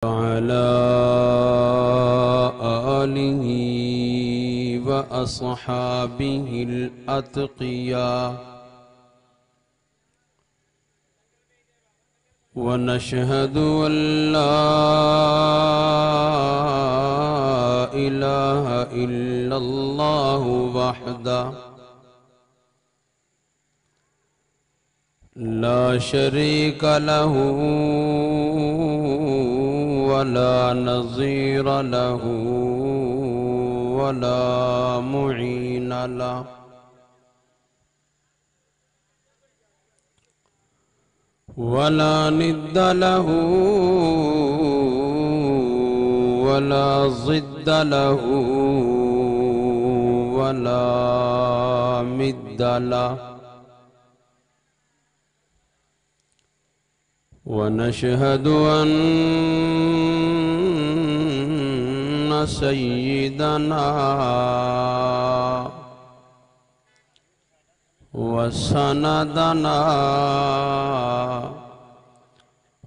وعلى آله وأصحابه الأتقياء ونشهد أن لا إله إلا الله وحده لا شريك له ولا نظير له ولا معين له ولا ند له ولا ضد له ولا مد له ونشهد أن سيدنا وسندنا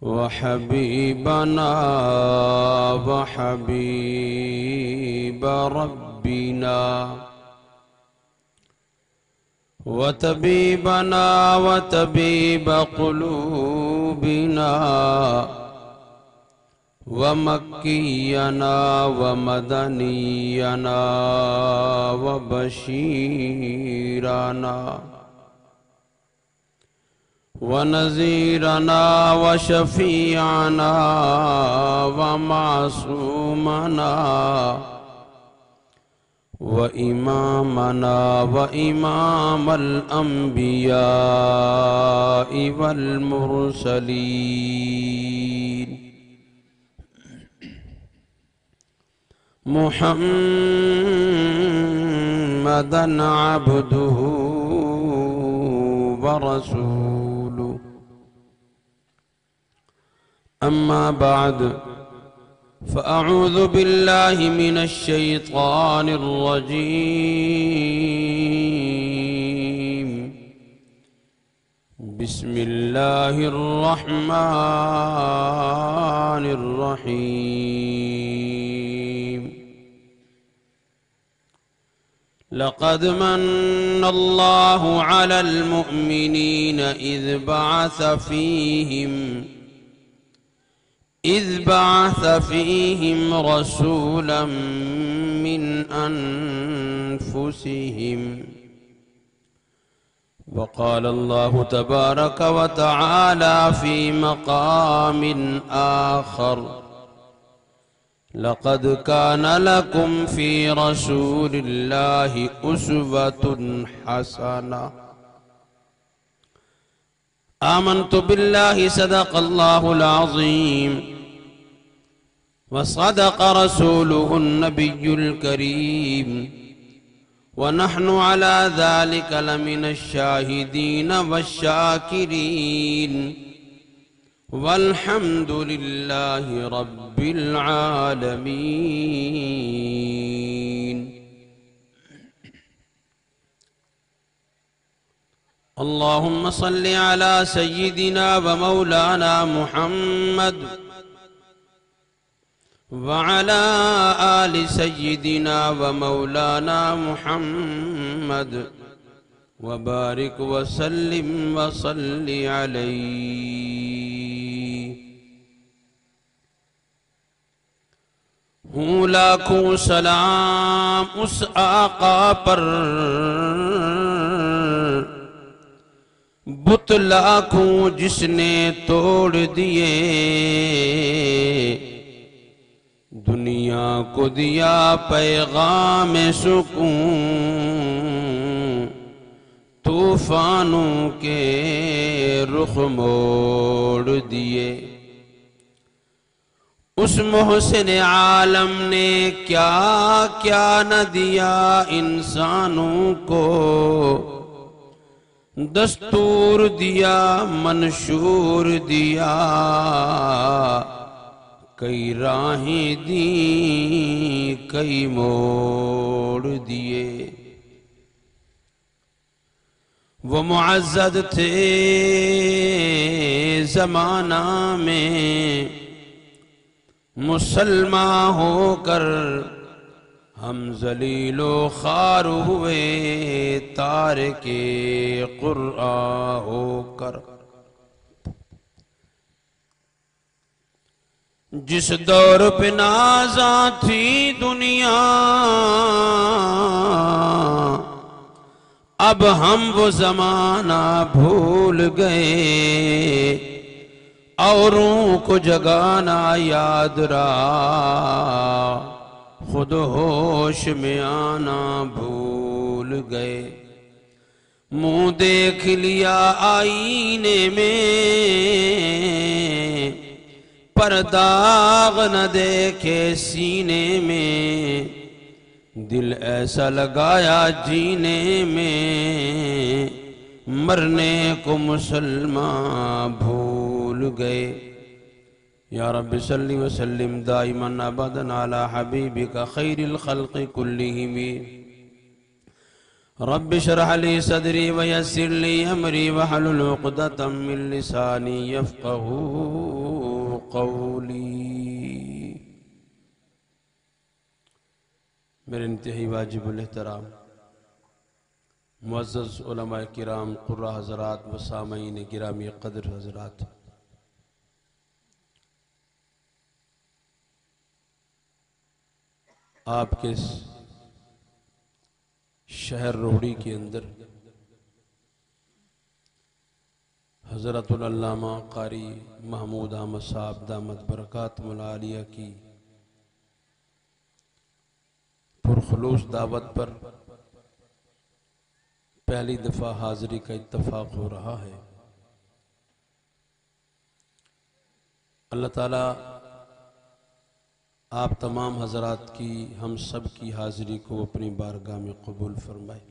وحبيبنا وحبيب ربنا وطبيبنا وطبيب قلوبنا ومكينا ومدنينا وبشيرنا ونذيرنا وشفيعنا ومعصومنا وإمامنا وإمام الأنبياء والمرسلين محمدًا عبده ورسوله أما بعد فأعوذ بالله من الشيطان الرجيم بسم الله الرحمن الرحيم لقد من الله على المؤمنين إذ بعث فيهم رسولا من أنفسهم وقال الله تبارك وتعالى في مقام آخر لقد كان لكم في رسول الله أسوة حسنة آمنت بالله صدق الله العظيم وصدق رسوله النبي الكريم ونحن على ذلك لمن الشاهدين والشاكرين والحمد لله رب العالمين اللهم صل على سيدنا ومولانا محمد وعلى آل سيدنا ومولانا محمد وبارك وسلم وصل عليه ہوں لاکھوں سلام اس آقا پر بت لاکھوں جس نے توڑ دیے دنیا کو دیا پیغام سکون طوفانوں کے رخ موڑ دیے اس محسن عالم نے کیا کیا نہ دیا انسانوں کو دستور دیا منشور دیا کئی راہیں دیں کئی موڑ دیے وہ معزز تھے زمانہ میں مسلمان ہو کر ہم ذلیل و خوار ہوئے تارک قرآن ہو کر۔ جس دور پہ نازاں تھی دنیا اب ہم وہ زمانہ بھول گئے، اوروں کو جگانا یاد رہا، خود ہوش میں آنا بھول گئے۔ منہ دیکھ لیا آئینے میں پر داغ نہ دیکھے سینے میں، دل ایسا لگایا جینے میں مرنے کو مسلمان بھول گئے۔ یا رب صلی وسلم دائما ابدا علی حبیبک خیر الخلق کلہم۔ رب اشرح لی صدری ویسر لی امری واحلل عقدۃ من لسانی یفقہوا قولی۔ میرے انتہائی واجب الاحترام معزز علماء کرام، قراء حضرات و سامعین گرامی قدر حضرات، آپ کے شہر روہڑی کے اندر حضرت العلامہ قاری محمود احمد صاحب دامت برکاتہم العالیہ کی پرخلوص دعوت پر پہلی دفعہ حاضری کا اتفاق ہو رہا ہے۔ اللہ تعالیٰ آپ تمام حضرات کی، ہم سب کی حاضری کو اپنی بارگاہ میں قبول فرمائے۔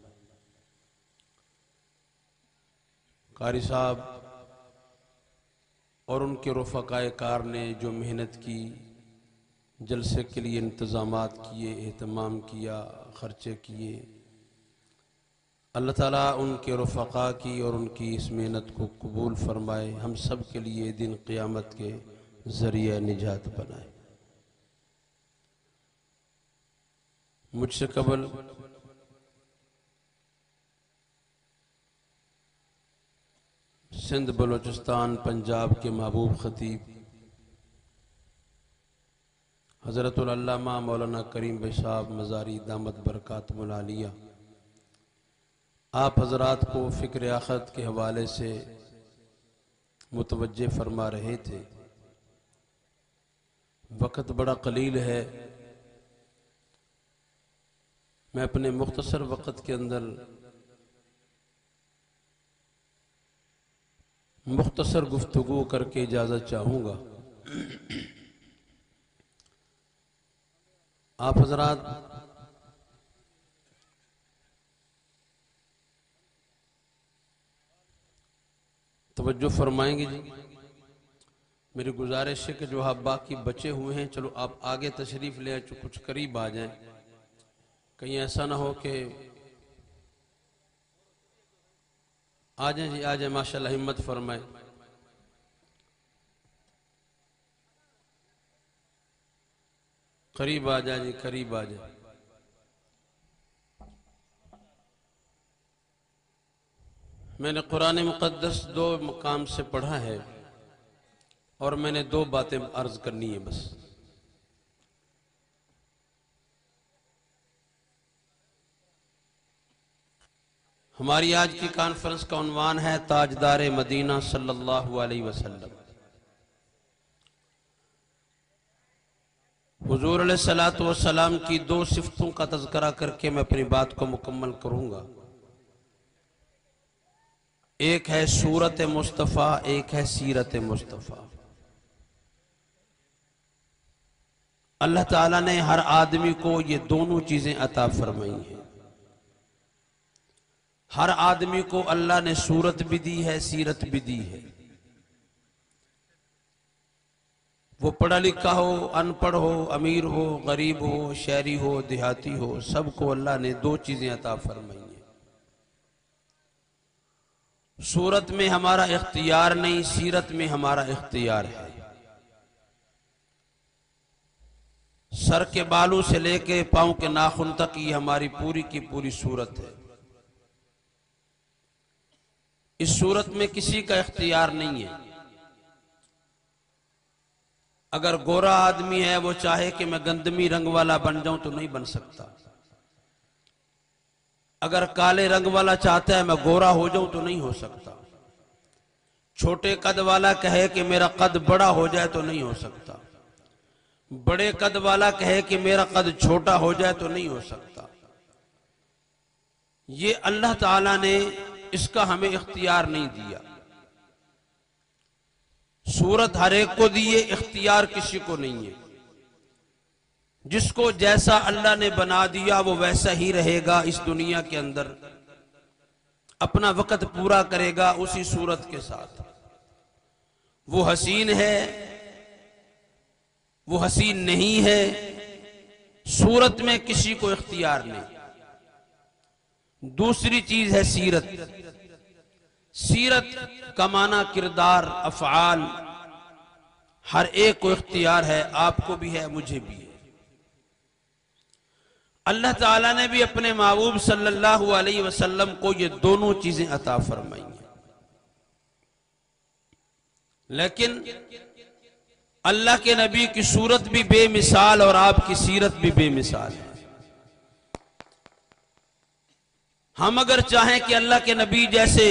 قاری صاحب اور ان کے رفقائے کار نے جو محنت کی، جلسے کے لیے انتظامات کیے، اہتمام کیا، خرچے کیے، اللہ تعالیٰ ان کے رفقا کی اور ان کی اس محنت کو قبول فرمائے، ہم سب کے لیے دن قیامت کے ذریعہ نجات بنائے۔ مجھ سے قبل سندھ بلوچستان پنجاب کے محبوب خطیب حضرت العلامہ مولانا کریم بھائی صاحب مزاری دامت برکاتہم العالیہ آپ حضرات کو فکر آخرت کے حوالے سے متوجہ فرما رہے تھے۔ وقت بڑا قلیل ہے، میں اپنے مختصر وقت کے اندر مختصر گفتگو کر کے اجازت چاہوں گا۔ آپ حضرات توجہ فرمائیں گے جی؟ میری گزارش ہے کہ جو آپ باقی بچے ہوئے ہیں چلو آپ آگے تشریف لے آئیں، کچھ قریب آ جائیں، کہیں ایسا نہ ہو کہ آ جائیں جی، آ جائیں، ماشاءاللہ ہمت فرمائیں۔ قریب آ جائیں جی، قریب آ جائیں۔ میں نے قرآن مقدس 2 مقام سے پڑھا ہے اور میں نے 2 باتیں عرض کرنی ہیں بس۔ ہماری آج کی کانفرنس کا عنوان ہے تاجدار مدینہ صلی اللہ علیہ وسلم۔ حضور علیہ السلام کی 2 صفتوں کا تذکرہ کر کے میں اپنی بات کو مکمل کروں گا۔ ایک ہے صورت مصطفیٰ، ایک ہے سیرت مصطفیٰ۔ اللہ تعالیٰ نے ہر آدمی کو یہ دونوں چیزیں عطا فرمائی ہیں۔ ہر آدمی کو اللہ نے صورت بھی دی ہے، سیرت بھی دی ہے۔ وہ پڑھا لکھا ہو، ان پڑھ ہو، امیر ہو، غریب ہو، شہری ہو، دیہاتی ہو، سب کو اللہ نے 2 چیزیں عطا فرمائی ہیں۔ صورت میں ہمارا اختیار نہیں، سیرت میں ہمارا اختیار ہے۔ سر کے بالوں سے لے کے پاؤں کے ناخن تک یہ ہماری پوری کی پوری صورت ہے۔ اس صورت میں کسی کا اختیار نہیں ہے۔ اگر گورا آدمی ہے وہ چاہے کہ میں گندمی رنگ والا بن جاؤں تو نہیں بن سکتا، اگر کالے رنگ والا چاہتا ہے میں گورا ہو جاؤں تو نہیں ہو سکتا، چھوٹے قد والا کہے کہ میرا قد بڑا ہو جائے تو نہیں ہو سکتا، بڑے قد والا کہے کہ میرا قد چھوٹا ہو جائے تو نہیں ہو سکتا۔ یہ اللہ تعالیٰ نے اس کا ہمیں اختیار نہیں دیا۔ صورت ہر ایک کو دیے، اختیار کسی کو نہیں ہے۔ جس کو جیسا اللہ نے بنا دیا وہ ویسا ہی رہے گا اس دنیا کے اندر، اپنا وقت پورا کرے گا اسی صورت کے ساتھ۔ وہ حسین ہے، وہ حسین نہیں ہے، صورت میں کسی کو اختیار نہیں۔ دوسری چیز ہے سیرت۔ سیرت کا معنی کردار، افعال، ہر ایک کو اختیار ہے، آپ کو بھی ہے، مجھے بھی ہے۔ اللہ تعالیٰ نے بھی اپنے محبوب صلی اللہ علیہ وسلم کو یہ دونوں چیزیں عطا فرمائی ہیں، لیکن اللہ کے نبی کی صورت بھی بے مثال اور آپ کی سیرت بھی بے مثال ہے۔ ہم اگر چاہیں کہ اللہ کے نبی جیسے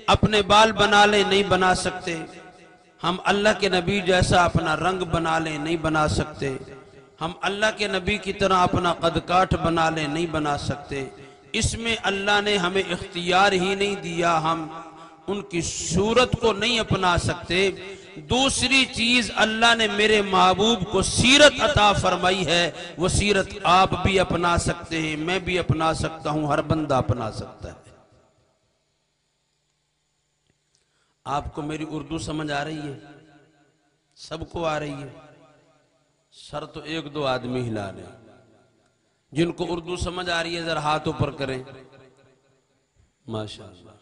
اپنے بال بنا لیں نہیں بنا سکتے، ہم اللہ کے نبی جیسا اپنا رنگ بنا لیں نہیں بنا سکتے، ہم اللہ کے نبی کی طرح اپنا قد کاٹ بنا لیں نہیں بنا سکتے۔ اس میں اللہ نے ہمیں اختیار ہی نہیں دیا، ہم ان کی صورت کو نہیں اپنا سکتے۔ دوسری چیز اللہ نے میرے محبوب کو سیرت عطا فرمائی ہے، وہ سیرت آپ بھی اپنا سکتے ہیں، میں بھی اپنا سکتا ہوں، ہر بندہ اپنا سکتا ہے۔ آپ کو میری اردو سمجھ آ رہی ہے؟ سب کو آ رہی ہے؟ سر تو ایک دو آدمی ہلا لیں۔ جن کو اردو سمجھ آ رہی ہے ذرا ہاتھ اوپر کریں۔ ماشاءاللہ۔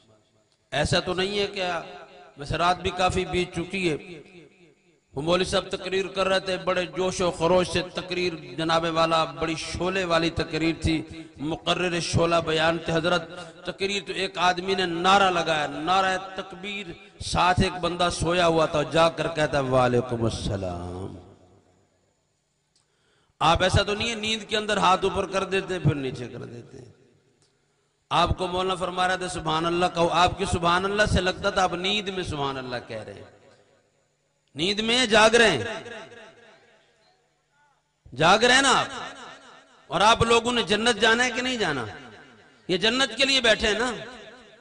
ایسا تو نہیں ہے کیا؟ ویسے رات بھی کافی بیت چکی ہے، وہ مولوی صاحب تقریر کر رہے تھے، بڑے جوش و خروش سے تقریر، جناب والا بڑی شعلے والی تقریر تھی، مقرر شعلہ بیان تھے حضرت۔ تقریر تو ایک آدمی نے نعرہ لگایا، نعرہ تکبیر، ساتھ ایک بندہ سویا ہوا تھا، جا کر کہتا وعلیکم السلام۔ آپ ایسا تو نہیں ہے نیند کے اندر ہاتھ اوپر کر دیتے پھر نیچے کر دیتے؟ آپ کو مولانا فرما رہے تھے سبحان اللہ کہو، آپ کی سبحان اللہ سے لگتا تھا آپ نیند میں سبحان اللہ کہہ رہے ہیں۔ نیند میں جاگ رہے ہیں، جاگ رہے ہیں نا آپ۔ اور آپ لوگوں نے جنت جانا ہے کہ نہیں جانا؟ یہ جنت کے لیے بیٹھے ہیں نا،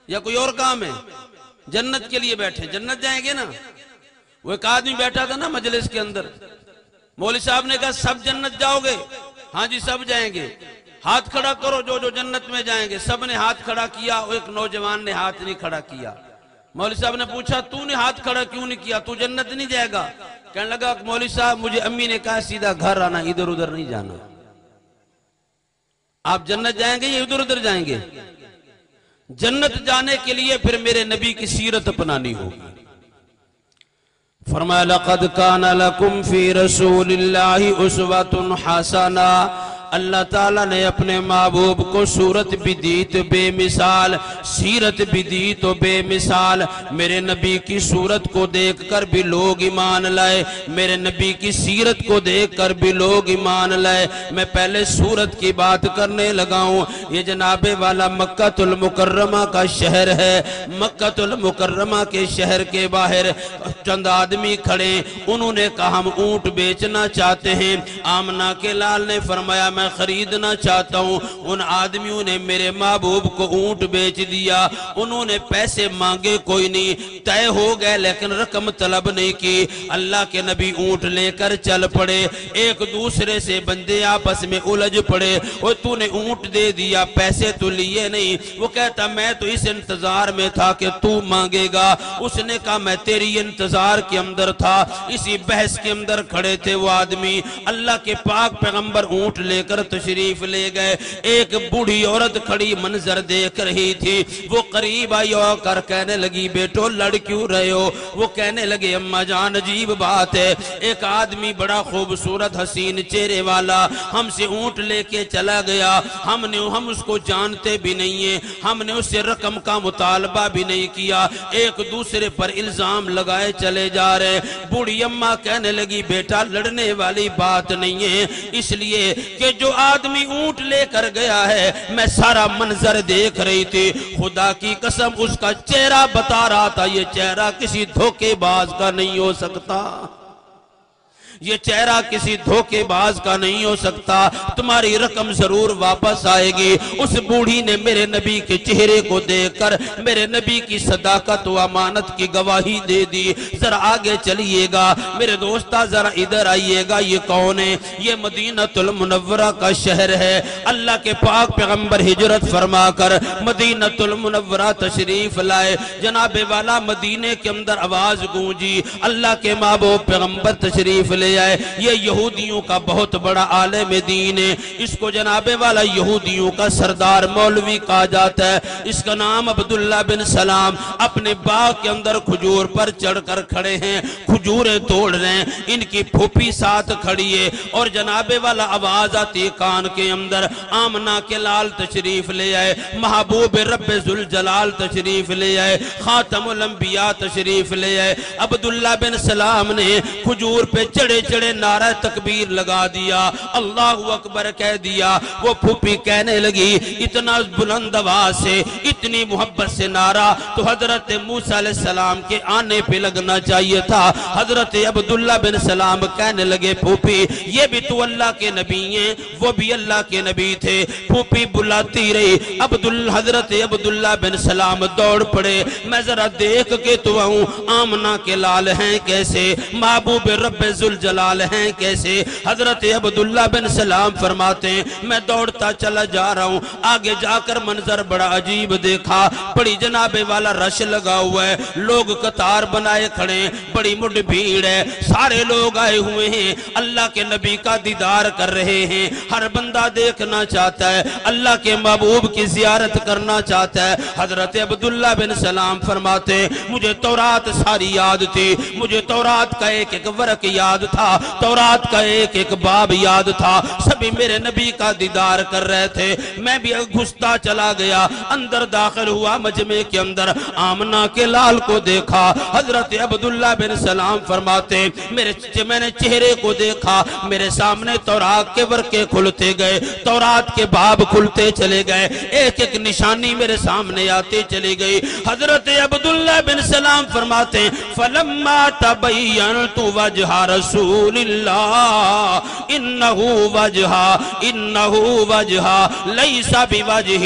یا کوئی اور کام ہے؟ جنت کے لیے بیٹھے، جنت جائیں گے نا۔ وہ ایک آدمی بیٹھا تھا نا مجلس کے اندر، مولوی صاحب نے کہا سب جنت جاؤ گے؟ ہاں جی سب جائیں گے، ہاتھ کھڑا کرو جو جو جنت میں جائیں گے۔ سب نے ہاتھ کھڑا کیا، ایک نوجوان نے ہاتھ نہیں کھڑا کیا۔ مولوی صاحب نے پوچھا تو نے ہاتھ کھڑا کیوں نہیں کیا، تو جنت نہیں جائے گا؟ کہنے لگا مولوی صاحب مجھے امی نے کہا سیدھا گھر آنا، ادھر ادھر نہیں جانا۔ آپ جنت جائیں گے یا ادھر ادھر جائیں گے؟ جنت جانے کے لیے پھر میرے نبی کی سیرت اپنانی ہوگی۔ فرمایا لقد کان لکم فی رسول اللہ اسوۃ حسنہ، اللہ تعالیٰ نے اپنے محبوب کو صورت بھی دی تو بے مثال، سیرت بھی دی تو بے مثال۔ میرے نبی کی صورت کو دیکھ کر بھی لوگ ایمان لائے، میرے نبی کی سیرت کو دیکھ کر بھی لوگ ایمان لائے۔ میں پہلے صورت کی بات کرنے لگا ہوں۔ یہ جناب والا مکہ المکرمہ کا شہر ہے، مکہ المکرمہ کے شہر کے باہر چند آدمی کھڑے، انہوں نے کہا ہم اونٹ بیچنا چاہتے ہیں۔ آمنہ کے لال نے فرمایا میں خریدنا چاہتا ہوں۔ ان آدمیوں نے میرے محبوب کو اونٹ بیچ دیا، انہوں نے پیسے مانگے کوئی نہیں، طے ہو گئے لیکن رقم طلب نہیں کی۔ اللہ کے نبی اونٹ لے کر چل پڑے، ایک دوسرے سے بندے آپس میں الجھ پڑے، وہ تو نے اونٹ دے دیا پیسے تو لیے نہیں۔ وہ کہتا میں تو اس انتظار میں تھا کہ تو مانگے گا۔ اس نے کہا میں تیری انتظار کے اندر تھا۔ اسی بحث کے اندر کھڑے تھے وہ آدمی، اللہ کے پاک پیغمبر اونٹ لے کر تشریف لے گئے. ایک بوڑھی عورت کھڑی منظر دیکھ رہی تھی. وہ قریب آئی اور کر کہنے لگی بیٹو لڑ کیوں رہے ہو؟ وہ کہنے لگے اماں جان عجیب بات ہے، ایک آدمی بڑا خوبصورت حسین چہرے والا ہم سے اونٹ لے کے چلا گیا. ہم اس کو جانتے بھی نہیں ہیں، ہم نے اس سے رقم کا مطالبہ بھی نہیں کیا، ایک دوسرے پر الزام لگائے چلے جا رہے. بوڑھی اماں کہنے لگی بیٹا لڑنے والی بات نہیں ہے، اس لیے کہ جو آدمی اونٹ لے کر گیا ہے میں سارا منظر دیکھ رہی تھی، خدا کی قسم اس کا چہرہ بتا رہا تھا یہ چہرہ کسی دھوکے باز کا نہیں ہو سکتا، یہ چہرہ کسی دھوکے باز کا نہیں ہو سکتا، تمہاری رقم ضرور واپس آئے گی. اس بوڑھی نے میرے نبی کے چہرے کو دیکھ کر میرے نبی کی صداقت و امانت کی گواہی دے دی. ذرا آگے چلیے گا میرے دوستا، ذرا ادھر آئیے گا. یہ کون ہے؟ یہ مدینہ المنورہ کا شہر ہے. اللہ کے پاک پیغمبر ہجرت فرما کر مدینہ المنورہ تشریف لائے. جناب والا مدینے کے اندر آواز گونجی اللہ کے محبوب پیغمبر تشریف لے آئے. یہ یہودیوں کا بہت بڑا عالم دین ہے، اس کو جناب والا یہودیوں کا سردار مولوی کہا جاتا ہے. اس کا نام عبداللہ بن سلام. اپنے باغ کے اندر کھجور پر چڑھ کر کھڑے ہیں، کھجوریں توڑ رہے ہیں. ان کی پھوپھی ساتھ کھڑی ہے اور جناب والا آواز آتی کان کے اندر آمنہ کے لال تشریف لے آئے، محبوب رب ذوالجلال تشریف لے آئے، خاتم الانبیاء تشریف لے آئے. عبداللہ بن سلام نے کھجور پہ چڑھے نعرہ تکبیر لگا دیا، اللہ اکبر کہہ دیا. وہ پھوپھی کہنے لگی اتنا بلند آواز سے اتنی محبت سے نعرہ تو حضرت موسیٰ علیہ السلام کے آنے پہ لگنا چاہیے تھا. حضرت عبداللہ بن سلام کہنے لگے پھوپھی یہ بھی تو اللہ کے نبی ہیں، وہ بھی اللہ کے نبی تھے. پھوپھی بلاتی رہی. حضرت عبداللہ بن سلام دوڑ پڑے، میں ذرا دیکھ کے تو آؤں آمنہ کے لال ہیں کیسے، محبوب رب ذوالجلال ہیں کیسے. حضرت عبداللہ بن سلام فرماتے ہیں میں دوڑتا چلا جا رہا ہوں. آگے جا کر منظر بڑا عجیب دیکھا، بڑی جناب والا رش لگا ہوا ہے، لوگ قطار بنائے کھڑے ہیں، بڑی مڈ بھیڑ ہے، سارے لوگ آئے ہوئے ہیں، اللہ کے نبی کا دیدار کر رہے ہیں. ہر بندہ دیکھنا چاہتا ہے، اللہ کے محبوب کی زیارت کرنا چاہتا ہے. حضرت عبداللہ بن سلام فرماتے ہیں مجھے تورات ساری یاد تھی، مجھے تورات کا ایک ایک ورق یاد تھا، تورات کا ایک ایک باب یاد تھا. سبھی میرے نبی کا دیدار کر رہے تھے. میں بھی گھستا چلا گیا، اندر داخل ہوا مجمع کے اندر، آمنہ کے لال کو دیکھا. حضرت عبداللہ بن سلام فرماتے میں نے چہرے کو دیکھا، میرے سامنے تورات کے ورقے کھلتے گئے، تورات کے باب کھلتے چلے گئے، ایک ایک نشانی میرے سامنے آتے چلی گئی. حضرت عبداللہ بن سلام فرماتے ہیں فلما تبینت وجہ رسول اللہ انہو وجہ لیس بوجہ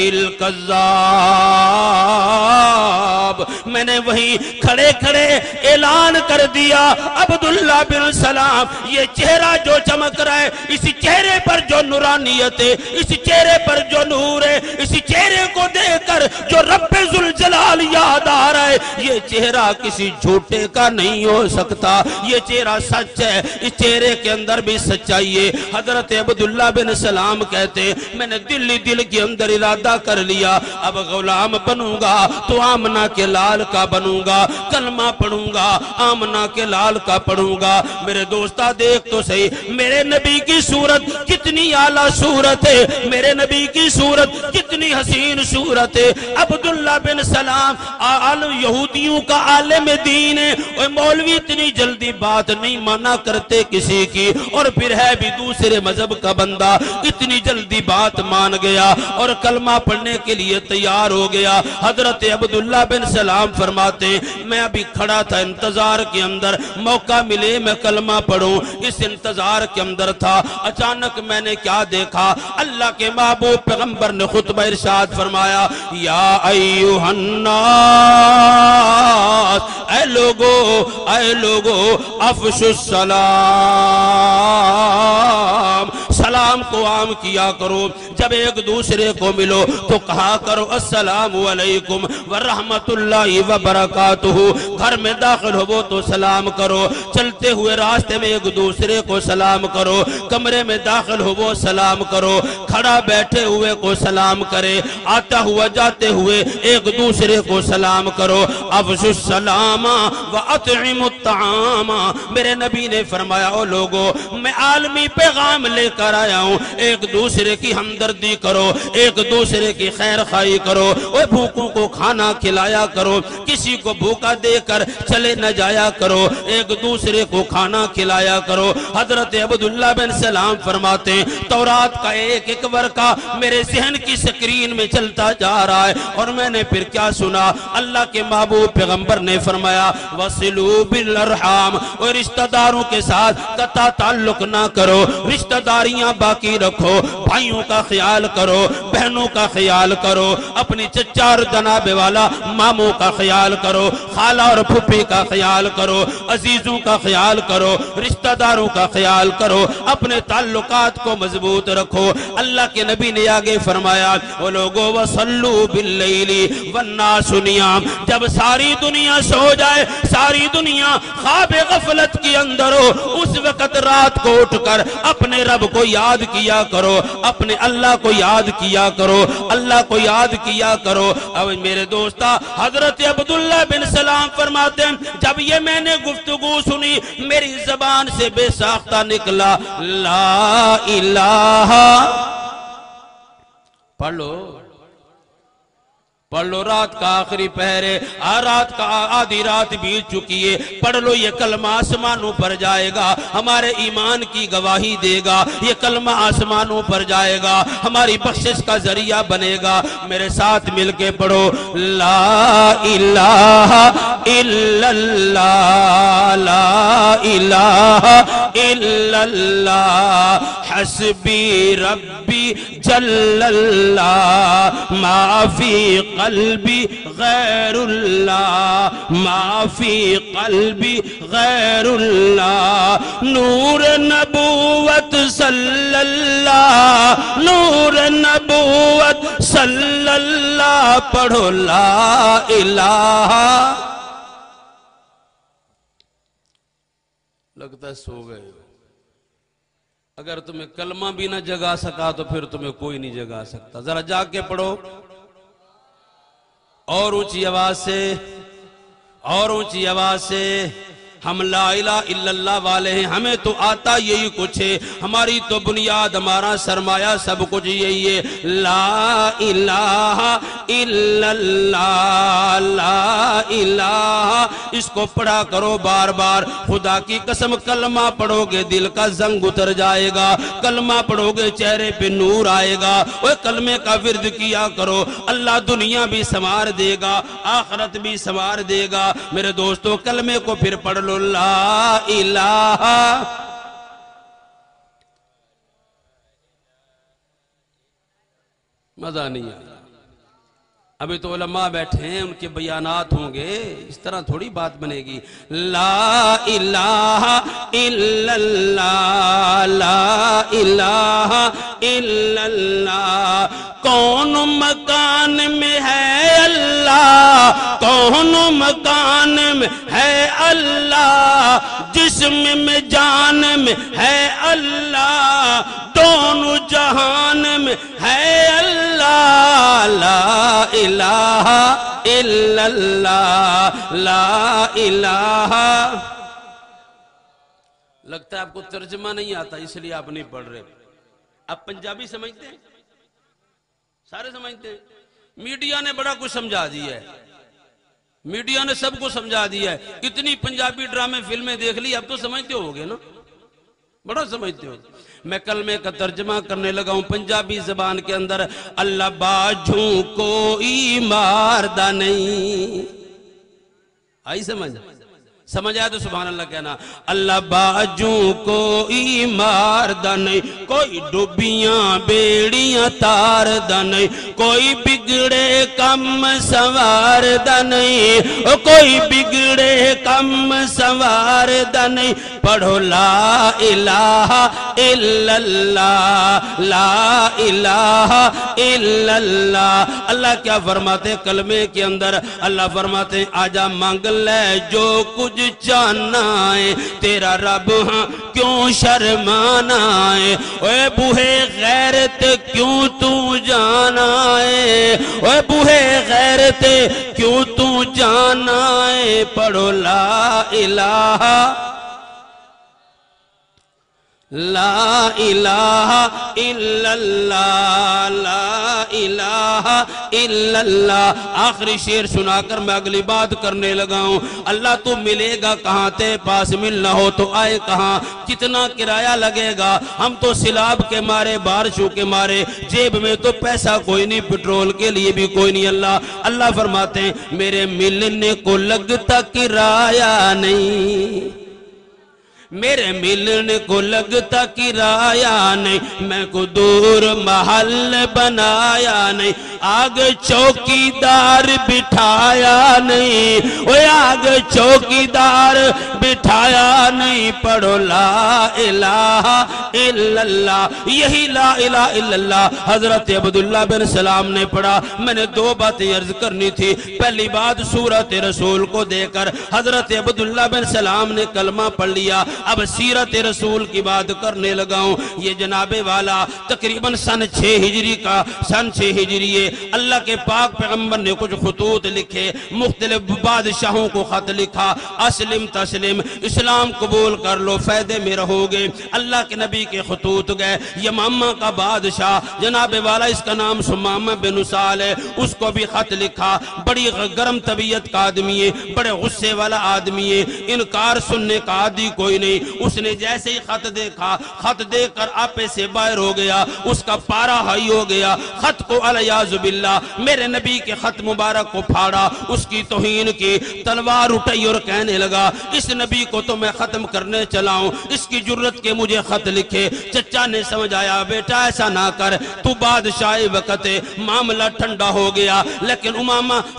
الکذاب. میں نے وہیں کھڑے کھڑے اعلان کر دیا عبداللہ بن سلام یہ چہرہ جو چمک رہا ہے، اس چہرے پر جو نورانیت ہے، اس چہرے پر جو نور ہے، اس چہرے کو دیکھ کر جو رب ذوالجلال یاد آ رہا ہے، یہ چہرہ کسی جھوٹے کا نہیں ہو سکتا، یہ چہرہ سچ ہے، اس چہرے کے اندر بھی سچائی ہے. حضرت عبداللہ بن سلام کہتے ہیں میں نے دل کے اندر ارادہ کر لیا اب غلام بنوں گا تو آمنہ کے لال کا بنوں گا، کلمہ پڑھوں گا آمنہ کے لال کا پڑھوں گا. میرے دوستا دیکھ تو صحیح میرے نبی کی صورت کتنی اعلیٰ صورت ہے، میرے نبی کی صورت کتنی حسین صورت ہے. عبداللہ بن سلام یہودیوں کا عالم دین ہے، اور مولوی اتنی جلدی بات نہیں مانا کرتے کسی کی، اور پھر ہے بھی دوسرے مذہب کا بندہ، اتنی جلدی بات مان گیا اور کلمہ پڑھنے کے لیے تیار ہو گیا. حضرت عبداللہ بن سلام فرماتے ہیں میں ابھی کھڑا تھا انتظار کے اندر، موقع ملے میں کلمہ پڑھوں، اس انتظار کے اندر تھا. اچانک میں نے کیا دیکھا، اللہ کے محبوب پیغمبر نے خطبہ ارشاد فرمایا یا ایوہ الناس، اے لوگو افشوا السلام، سلام سلام کو عام کیا کرو. جب ایک دوسرے کو ملو تو کہا کرو السلام علیکم ورحمت اللہ وبرکاتہ. گھر میں داخل ہو تو سلام کرو, چلتے ہوئے راستے میں ایک دوسرے کو سلام کرو, کمرے میں داخل ہو سلام کرو, کھڑا بیٹھے ہوئے کو سلام کرے, آتا ہوا جاتے ہوئے ایک دوسرے کو سلام کرو. افشوا السلام واطعموا الطعام. میرے نبی نے فرمایا او لوگو میں عالمی پیغام لے کر آیا ہوں, ایک دوسرے کی ہمدردی کرو, ایک دوسرے کی خیر خواہی کرو, اور بھوکوں کو کھانا کھلایا کرو, کسی کو بھوکا دے کر چلے نہ جایا کرو, ایک دوسرے کو کھانا کھلایا کرو. حضرت عبداللہ بن سلام فرماتے ہیں تورات کا ایک ایک ورقہ میرے ذہن کی سکرین میں چلتا جا رہا ہے, اور میں نے پھر کیا سنا, اللہ کے محبوب پیغمبر نے فرمایا وصلوا بالارحام, اور رشتہ داروں کے ساتھ قطع تعلق نہ کرو, رشتہ داریاں باقی رکھو, بھائیوں کا خیال کرو, بہنوں کا خیال کرو, اپنی چچا اور جناب والا ماموں کا خیال کرو, خالہ اور پھپھی کا خیال کرو, عزیزوں کا خیال کرو, رشتہ داروں کا خیال کرو, اپنے تعلقات کو مضبوط رکھو. اللہ کے نبی نے آگے فرمایا وہ لوگو وصلوا باللیل والناس نیام. جب ساری دنیا سو جائے, ساری دنیا خواب غفلت کی اندر ہو, اس وقت رات کو اٹھ کر اپنے رب کو یاد کیا کرو, اپنے اللہ کو یاد کیا کرو, اللہ کو یاد کیا کرو. اب میرے دوستا حضرت عبداللہ بن سلام فرماتے ہیں جب یہ میں نے گفتگو سنی میری زبان سے بے ساختہ نکلا لا الہ. پڑھ لو رات کا آخری پہر ہے, رات کا آدھی رات بیت چکی ہے, پڑھ لو یہ کلمہ آسمانوں پر جائے گا, ہمارے ایمان کی گواہی دے گا, یہ کلمہ آسمانوں پر جائے گا, ہماری بخشش کا ذریعہ بنے گا. میرے ساتھ مل کے پڑھو لا الہ الا اللہ, لا الہ الا اللہ, حسبی ربی جل اللہ, ما فی قلبی غیر اللہ, ما فی قلبی غیر اللہ, نور نبوت صلی اللہ, نور نبوت صلی اللہ. پڑھو لا الہ. لگتا ہے سو گئے. اگر تمہیں کلمہ بھی نہ جگا سکا تو پھر تمہیں کوئی نہیں جگا سکتا. ذرا جا کے پڑھو اور اونچی آواز سے, اور اونچی آواز سے. ہم لا الہ الا اللہ والے ہیں, ہمیں تو آتا یہی کچھ ہے, ہماری تو بنیاد ہمارا سرمایہ سب کچھ یہی ہے. لا الہ الا اللہ, لا الہ. اس کو پڑھا کرو بار بار. خدا کی قسم کلمہ پڑھو گے دل کا زنگ اتر جائے گا, کلمہ پڑھو گے چہرے پہ نور آئے گا. وہ کلمے کا ورد کیا کرو, اللہ دنیا بھی سنوار دے گا, آخرت بھی سنوار دے گا. میرے دوستو کلمے کو پھر پڑھ لو لا الہ. مزہ نہیں آیا. ابھی تو علماء بیٹھے ہیں, ان کے بیانات ہوں گے, اس طرح تھوڑی بات بنے گی. لا الہ الا اللہ, لا الہ الا اللہ. کون مکان میں ہے اللہ, کون مکان میں ہے اللہ, جسم میں جان میں ہے اللہ, دونوں جہان میں ہے اللہ. لا الہ الا اللہ, لا الہ. لگتا ہے آپ کو ترجمہ نہیں آتا اس لیے آپ نہیں پڑھ رہے. آپ پنجابی سمجھتے ہیں, سارے سمجھتے ہیں. میڈیا نے بڑا کچھ سمجھا دیا ہے, میڈیا نے سب کو سمجھا دیا ہے. اتنی پنجابی ڈرامے فلمیں دیکھ لی, اب تو سمجھتے ہوگے نا, بڑا سمجھتے ہو. میں کلمے کا ترجمہ کرنے لگا ہوں پنجابی زبان کے اندر. اللہ باجھوں کوئی ماردہ نہیں. آئی سمجھ, سمجھ آیا تو سبحان اللہ کہنا. اللہ باجوں کوئی ماردہ نہیں، کوئی ڈوبیاں بیڑیاں تاردہ نہیں، کوئی بگڑے کم سواردہ نہیں، کوئی بگڑے کم سواردہ نہیں. پڑھو لا الہ الا اللہ، لا الہ الا اللہ. اللہ کیا فرماتے کلمے کے اندر؟ اللہ فرماتے آجا مانگ لے جو کچھ جانا ہے، تیرا رب ہاں کیوں شرمانا ہے؟ اے بوہے غیرت کیوں تو جانا ہے؟ اے بوہے غیرت کیوں تو جانا ہے؟ پڑھو لا الہ لا الہ الا اللہ، لا الہ الا اللہ. آخری شعر سنا کر میں اگلی بات کرنے لگا ہوں. اللہ تو ملے گا کہاں؟ تے پاس ملنا ہو تو آئے کہاں؟ کتنا کرایہ لگے گا؟ ہم تو سیلاب کے مارے، بارشوں کے مارے، جیب میں تو پیسہ کوئی نہیں، پیٹرول کے لیے بھی کوئی نہیں. اللہ فرماتے ہیں میرے ملنے کو لگتا کرایہ نہیں، میرے ملنے کو لگتا کرایہ نہیں، میں کو دور محل بنایا نہیں، آگ چوکی دار بٹھایا نہیں، وہ آگ چوکی دار بٹھایا نہیں. پڑھو لا الہ الا اللہ. یہی لا الہ الا اللہ حضرت عبداللہ بن سلام نے پڑھا. میں نے دو باتیں عرض کرنی تھی. پہلی بات سورت رسول کو دے کر حضرت عبداللہ بن سلام نے کلمہ پڑھ لیا. اب سیرت رسول کی بات کرنے لگا ہوں. یہ جناب والا تقریباً سن 6 ہجری کا، سن 6 ہجری ہے. اللہ کے پاک پیغمبر نے کچھ خطوط لکھے، مختلف بادشاہوں کو خط لکھا. اسلم تسلم، اسلام قبول کر لو فائدے میں رہو گے. اللہ کے نبی کے خطوط گئے. یمامہ کا بادشاہ جناب والا، اس کا نام سمامہ بن اسال ہے، اس کو بھی خط لکھا. بڑی گرم طبیعت کا آدمی ہے، بڑے غصے والا آدمی ہے، انکار سننے کا عادی کوئی نہیں. اس نے جیسے ہی خط دیکھا، خط دیکھ کر آپے سے باہر ہو گیا، اس کا پارا ہائی ہو گیا. خط کو علیاذ باللہ میرے نبی کے خط مبارک کو پھاڑا، اس کی توہین کی، تلوار اٹھائی اور کہنے لگا اس نبی کو تو میں ختم کرنے چلا ہوں، اس کی جرت کے مجھے خط لکھے. چچا نے سمجھ آیا بیٹا ایسا نہ کر، تو بادشاہ وقت ہے، معاملہ ٹھنڈا ہو گیا. لیکن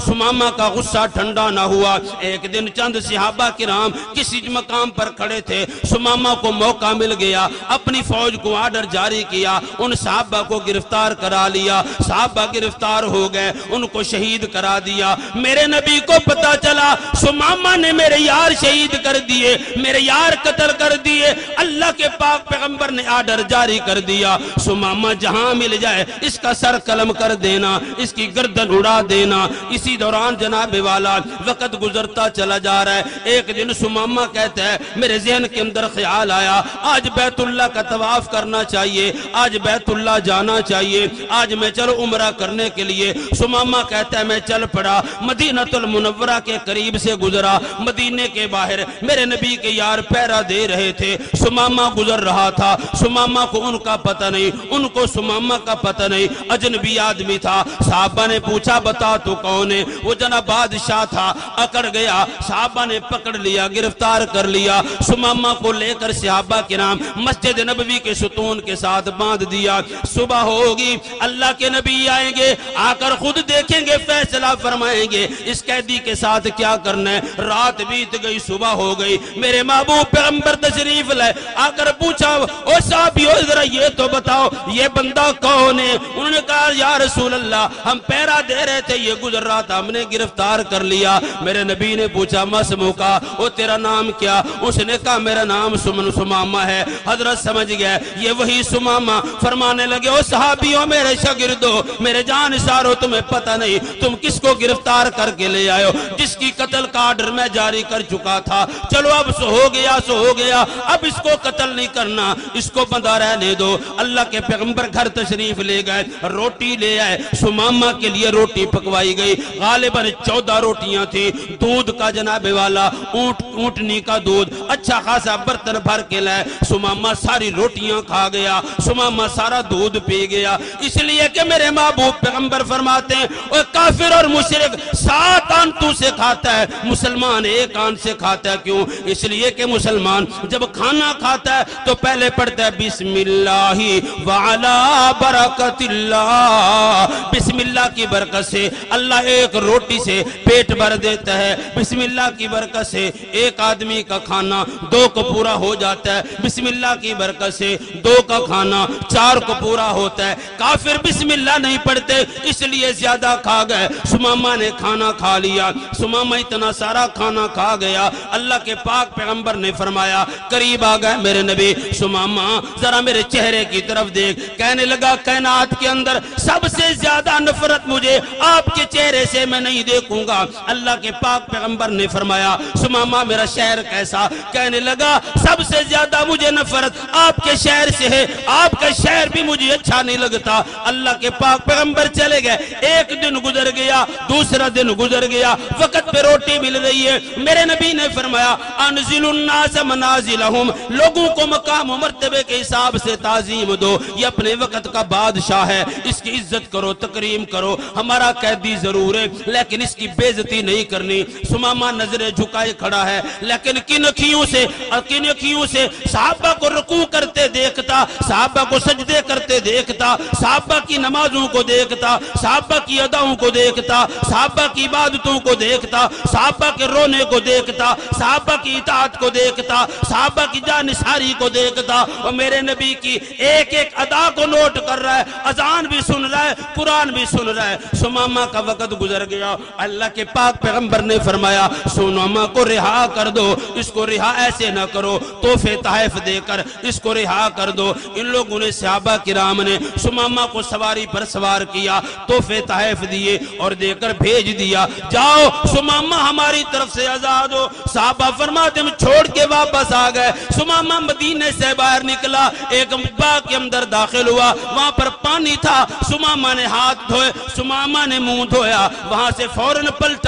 سمامہ کا غصہ ٹھنڈا نہ ہوا. ایک دن چند صحابہ کرام کسی مقام پر کھڑے تھے. سمامہ کو موقع مل گیا، اپنی فوج کو آرڈر جاری کیا، ان صحابہ کو گرفتار کرا لیا. صحابہ گرفتار ہو گئے، ان کو شہید کرا دیا. میرے نبی کو پتا چلا سمامہ نے میرے یار شہید کر دیے، میرے یار قتل کر دیے. اللہ کے پاک پیغمبر نے آرڈر جاری کر دیا سمامہ جہاں مل جائے اس کا سر قلم کر دینا، اس کی گردن اڑا دینا. اسی دوران جناب والا وقت گزرتا چلا جا رہا ہے. ایک دن سمامہ کہتا ہے میرے ذہن کے اندر خیال آیا آج بیت اللہ کا طواف کرنا چاہیے، آج بیت اللہ جانا چاہیے، آج میں چلو عمرہ کرنے کے لیے. سمامہ کہتا ہے میں چل پڑا، مدینہ المنورہ کے قریب سے گزرا. مدینے کے باہر میرے نبی کے یار پہرا دے رہے تھے. سمامہ گزر رہا تھا. سمامہ کو ان کا پتہ نہیں، ان کو سمامہ کا پتہ نہیں. اجنبی آدمی تھا. صحابہ نے پوچھا بتا تو کون ہے؟ وہ جناب بادشاہ تھا. اکڑ گیا، صحابہ نے پکڑ لیا، گرفتار کر لیا. سمامہ کو لے کر صحابہ کرام مسجد نبوی کے ستون کے ساتھ باندھ دیا. صبح ہوگی، اللہ کے نبی آئیں گے، آ کر خود دیکھیں گے، فیصلہ فرمائیں گے اس قیدی کے ساتھ کیا کرنا ہے. رات بیت گئی، صبح ہو گئی. میرے محبوب پیغمبر تشریف لائے. آ کر پوچھا او صحابیو ذرا یہ تو بتاؤ یہ بندہ کون ہے؟ انہوں نے کہا یا رسول اللہ ہم پہرا دے رہے تھے، یہ گزر رہا تھا، ہم نے گرفتار کر لیا. میرے نبی نے پوچھا مسمو کا، او تیرا نام کیا؟ اس نے کہا میرا نام سمامہ ہے. حضرت سمجھ گئے یہ وہی سمامہ. فرمانے لگے او صحابیوں میرے شاگردو، میرے جان سارو، تمہیں پتہ نہیں تم کس کو گرفتار کر کے لے آئے ہو؟ جس کی قتل کا آرڈر میں جاری کر چکا تھا. چلو اب سو ہو گیا، اب اس کو قتل نہیں کرنا، اس کو بندہ رہنے دو. اللہ کے پیغمبر گھر تشریف لے گئے، روٹی لے آئے. سمامہ کے لیے روٹی پکوائی گئی. غالباً 14 روٹیاں تھی. دودھ کا جناب والا اونٹنی کا دودھ، اچھا خاصا برتن بھر کے لائے، سمامہ ساری روٹیاں کھا گیا، سمامہ سارا دودھ پی گیا، اس لیے کہ میرے محبوب پیغمبر فرماتے ہیں وہ کافر اور مشرک 7 آنتوں سے کھاتا ہے، مسلمان 1 آنت سے کھاتا ہے۔ کیوں؟ اس لیے کہ مسلمان جب کھانا کھاتا ہے تو پہلے پڑھتا ہے بسم اللہ وعلا برکت اللہ، بسم اللہ کی برکت سے اللہ ایک روٹی سے پیٹ بھر دیتا ہے، بسم اللہ کی برکت سے ایک آدمی کا کھانا 2 کو پورا ہو جاتا ہے، بسم اللہ کی برکت سے 2 کا کھانا 4 کو پورا ہوتا ہے۔ کافر بسم اللہ نہیں پڑھتے اس لیے زیادہ کھا گئے۔ سمامہ نے کھانا کھا لیا، سمامہ اتنا سارا کھانا کھا گیا، اللہ کے پاک پیغمبر نے فرمایا، قریب آ گئے میرے نبی، سمامہ ذرا میرے چہرے کی طرف دیکھ۔ کہنے لگا کائنات کے اندر سب سے زیادہ نفرت مجھے آپ کے چہرے سے میں نہیں دیکھوں گا۔ اللہ کے پاک پیغمبر نے فرمایا سمامہ میرا شہر کیسا؟ کہنے لگا سب سے زیادہ مجھے نفرت آپ کے شہر سے ہے، آپ کا شہر بھی مجھے اچھا نہیں لگتا۔ اللہ کے پاک پیغمبر چلے گئے، 1 دن گزر گیا، دوسرا دن گزر گیا، وقت پہ روٹی مل رہی ہے، میرے نبی نے فرمایا انزل الناس منازلہم، لوگوں کو مقام و مرتبے کے حساب سے تعظیم دو، یہ اپنے وقت کا بادشاہ ہے، اس کی عزت کرو، تکریم کرو، ہمارا قیدی ضرور ہے لیکن اس کی بے عزتی نہیں کرنی۔ سمامہ نظریں جھکائے کھڑا ہے لیکن کن اکھیوں سے صحابہ کو رکوع کرتے دیکھتا، صحابہ کو سجدے کرتے دیکھتا، صحابہ کی نمازوں کو دیکھتا، صحابہ کی اداؤں کو دیکھتا، صحابہ کی عبادتوں کو دیکھتا، صحابہ کے رونے کو دیکھتا، صحابہ کی اطاعت کو دیکھتا، صحابہ کی جانثاری کو دیکھتا، اور میرے نبی کی ایک ایک ادا کو نوٹ کر رہا ہے، اذان بھی سن رہا ہے، قرآن بھی سن رہا ہے۔ سمامہ کا وقت گزر گیا، اللہ کے پاک پیغمبر نے فرمایا سمامہ کو رہا کر دو، اس کو رہا ایسے نہ کرو، تحفے تحائف دے کر اس کو رہا کر دو۔ ان لوگوں نے صحابہ کرام نے سمامہ کو سواری پر سوار کیا، تحفے تحائف دیے اور دے کر بھیج دیا، جاؤ سمامہ ہماری طرف سے آزاد ہو۔ صحابہ فرماتے ہم چھوڑ کے واپس آ گئے۔ سمامہ مدینے سے باہر نکلا، ایک باغ کے اندر داخل ہوا، وہاں پر پانی تھا، سمامہ نے ہاتھ دھوئے، سمامہ نے منہ دھویا، وہاں سے فوراً پلٹ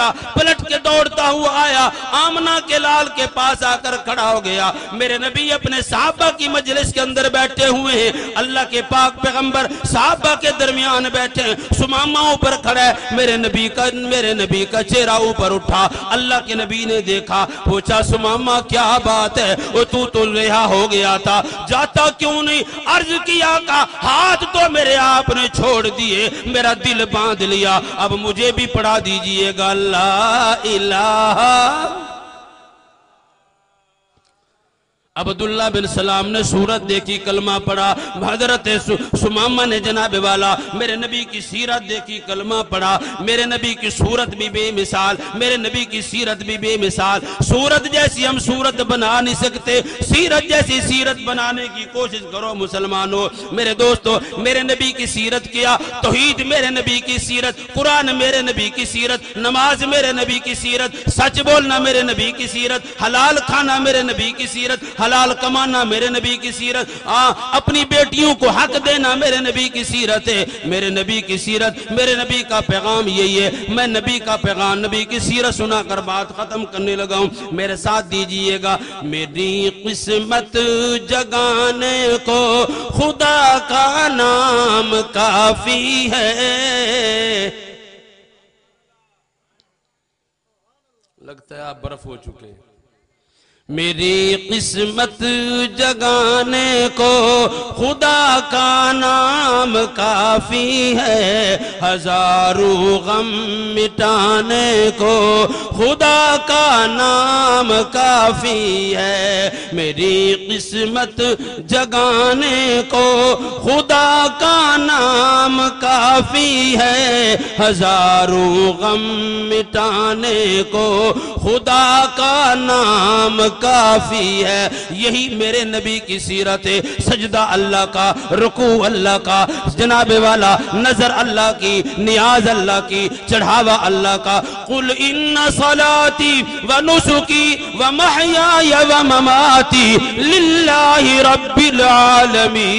کے دوڑتا ہوا آیا، آمنہ کے لال کے پاس آ کر کھڑا ہو گیا۔ میرے نبی اپنے صحابہ کی مجلس کے اندر بیٹھے ہوئے ہیں، اللہ کے پاک پیغمبر صحابہ کے درمیان بیٹھے ہیں، سمامہ اوپر کھڑا ہے، میرے نبی کا چہرہ اوپر اٹھا، اللہ کے نبی نے دیکھا، پوچھا سمامہ کیا بات ہے، تو رہا ہو گیا تھا، جاتا کیوں نہیں؟ عرض کیا کہ ہاتھ تو میرے آپ نے چھوڑ دیے، میرا دل باندھ لیا، اب مجھے بھی پڑھا دیجئے گا لا الہ۔ عبداللہ بن سلام نے سورت دیکھی، کلمہ پڑھا، حضرت سمامہ نے جناب والا میرے نبی کی سیرت دیکھی، کلمہ پڑھا، میرے نبی کی سورت بھی بے مثال، میرے نبی کی سیرت بھی بے مثال، سورت جیسی ہم سورت بنا نہیں سکتے، سیرت جیسی سیرت بنانے کی کوشش کرو مسلمانوں۔ میرے دوستو میرے نبی کی سیرت کیا، توحید میرے نبی کی سیرت، قرآن میرے نبی کی سیرت، نماز میرے نبی کی سیرت، سچ بولنا میرے نبی کی سیرت، حلال کھانا میرے نبی کی سیرت، حلال کمانا میرے نبی کی سیرت، اپنی بیٹیوں کو حق دینا میرے نبی کی سیرت ہے، میرے نبی کی سیرت، میرے نبی کا پیغام یہی ہے۔ میں نبی کا پیغام، نبی کی سیرت سنا کر بات ختم کرنے لگا ہوں، میرے ساتھ دیجئے گا۔ میری قسمت جگانے کو خدا کا نام کافی ہے۔ لگتا ہے آپ برف ہو چکے۔ میری قسمت جگانے کو خدا کا نام کافی ہے، ہزاروں غم مٹانے کو خدا کا نام کافی ہے۔ میری قسمت جگانے کو خدا کا نام کافی ہے، ہزاروں غم مٹانے کو خدا کا نام کافی ہے۔ یہی میرے نبی کی سیرت ہے، سجدہ اللہ کا، رکوع اللہ کا، جناب والا نظر اللہ کی، نیاز اللہ کی، چڑھاوا اللہ کا۔ قل ان صلاتی و نسکی و محیای و مماتی للہ رب العالمین۔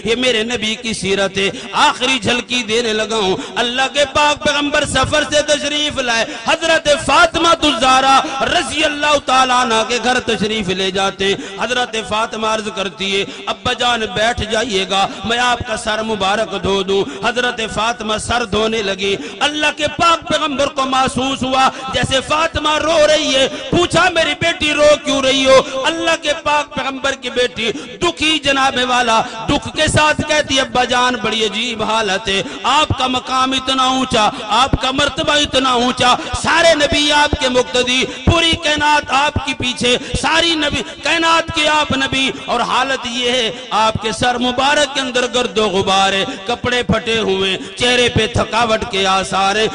یہ میرے نبی کی سیرت ہے۔ آخری جھلکی دینے لگا ہوں۔ اللہ کے پاک پیغمبر سفر سے تشریف لائے، حضرت فاطمہ الزہرا رضی اللہ تعالیٰ عنہ کے گھر تشریف لے جاتے ہیں۔ حضرت فاطمہ عرض کرتی ہے ابا جان بیٹھ جائیے گا، میں آپ کا سر مبارک دھو دوں۔ حضرت فاطمہ سر دھونے لگی، اللہ کے پاک پیغمبر کو محسوس ہوا جیسے فاطمہ رو رہی ہے، پوچھا میری بیٹی رو کیوں رہی ہو؟ اللہ کے پاک پیغمبر کی بیٹی دکھی جناب والا دکھ کے ساتھ کہتی ہے ابا جان بڑی عجیب حالت ہے، آپ کا مقام اتنا اونچا، آپ کا مرتبہ اتنا اونچا، سارے نبی آپ کے مقتدی، پوری کائنات آپ کی پیچھے، ساری نبی کائنات کے آپ نبی، اور حالت یہ ہے آپ کے سر مبارک کے اندر گرد و غبار ہے، کپڑے پھٹے ہوئے، چہرے پہ تھکاوٹ کے آثار ہیں۔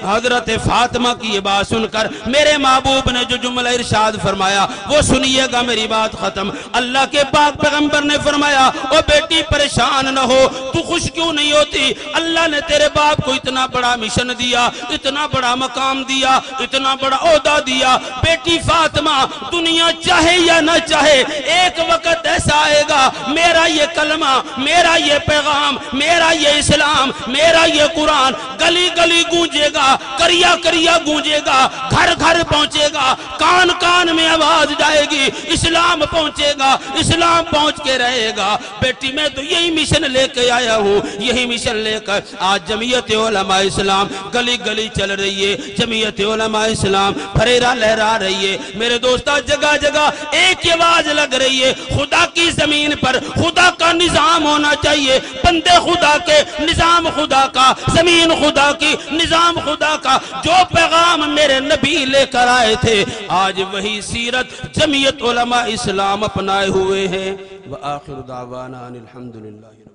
حضرت فاطمہ کی یہ بات سن کر میرے محبوب نے جو جملہ ارشاد فرمایا وہ سنیے گا، میری بات ختم۔ اللہ کے پاک پیغمبر نے فرمایا او بیٹی پریشان نہ ہو، تو خوش کیوں نہیں ہوتی؟ اللہ نے تیرے باپ کو اتنا بڑا مشن دیا، اتنا بڑا مقام دیا، اتنا بڑا عہدہ دیا۔ بیٹی فاطمہ دنیا چاہے یا نہ چاہے ایک وقت ایسا آئے گا میرا یہ کلمہ، میرا یہ پیغام، میرا یہ اسلام، میرا یہ قرآن گلی گلی گونجے گا، کریا کریا گونجے گا، گھر گھر پہنچے گا، کان کان میں آواز جائے گی، اسلام پہنچے گا، اسلام پہنچ کے رہے گا۔ بیٹی میں تو یہی مشن لے کے آیا ہوں، یہی مشن لے کر آج جمعیت علماء اسلام گلی گلی چل رہی ہے، جمعیت علماء اسلام پھریرا لہرا رہی ہے۔ میرے دوستہ جگہ جگہ ایک آواز لگ رہی ہے، خدا کی زمین پر خدا کا نظام ہونا چاہیے، بندے خدا کے، نظام خدا کا، زمین خدا کی، نظام خدا کا۔ جو پیغام میرے نبی لے کر آئے تھے آج وہی سیرت جمعیت علماء اسلام اپنائے ہوئے ہیں۔ وآخر دعوانا ان الحمدللہ۔